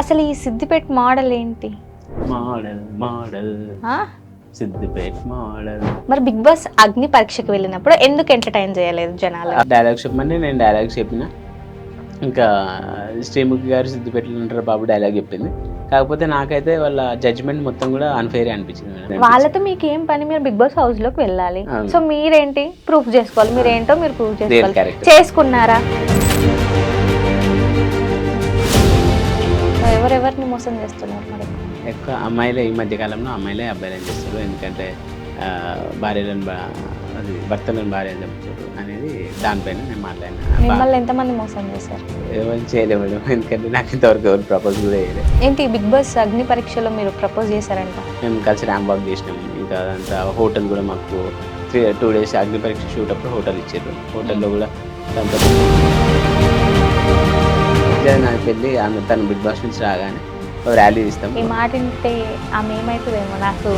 అసలు ఈ సిద్దిపేట మోడల్ ఏంటి? మోడల్ ఆ? సిద్దిపేట మోడల్. మరి బిగ్ బాస్ అగ్ని పరీక్షకు వెళ్ళినప్పుడు ఎందుకు ఎంటర్టైన్ చేయలేదు జనాలు? డైలాగ్ చెప్పమని నేను డైలాగ్ చెప్పిన. ఇంకా శ్రీముఖి గారు సిద్దిపేటలో ఉంటారు బాబు డైలాగ్ చెప్పింది. కాకపోతే నాకైతే వాళ్ళ జడ్జ్మెంట్ మొత్తం కూడా అన్ఫెయిర్ అనిపించింది మేడం. వాళ్ళతో మీకు ఏం పని? మీరు బిగ్ బాస్ హౌస్ లోకి వెళ్ళాలి. అవును. సో మీరేంటి ప్రూఫ్ చేసుకోవాలి, మీరేంటో మీరు ప్రూఫ్ చేసుకోవాలి. character. చేసుకున్నారా? ఎవరెవరిని మోసం చేస్తున్నారు మరి? ఎక్కువ అమ్మాయిలే ఈ మధ్య కాలంలో అమ్మాయిలే అబ్బాయిలు చేస్తారు. ఎందుకంటే భార్యలను అది భర్తలను భార్య చంపుతారు అనేది దానిపైన నేను మాట్లాడినా. మిమ్మల్ని ఎంతమంది మోసం చేశారు? ఎవరు చేయలేము మేడం, ఎందుకంటే నాకు ఇంతవరకు ఎవరు ప్రపోజ్ కూడా చేయలేదు. ఏంటి బిగ్ బాస్ అగ్ని పరీక్షలో మీరు ప్రపోజ్ చేశారంట? మేము కలిసి ర్యాంప్ వాక్ చేసినాం. ఇంకా అదంతా హోటల్ కూడా మాకు 2 days అగ్ని పరీక్ష షూట్ అప్పుడు హోటల్ ఇచ్చారు. హోటల్లో కూడా నాకు పెళ్ళి ఆమె తను బిగ్ బాస్ నుంచి రాగానే ర్యాలీ ఇస్తాం. ఈ మాట వింటే ఆమె ఏమవుతుందేమో నాకు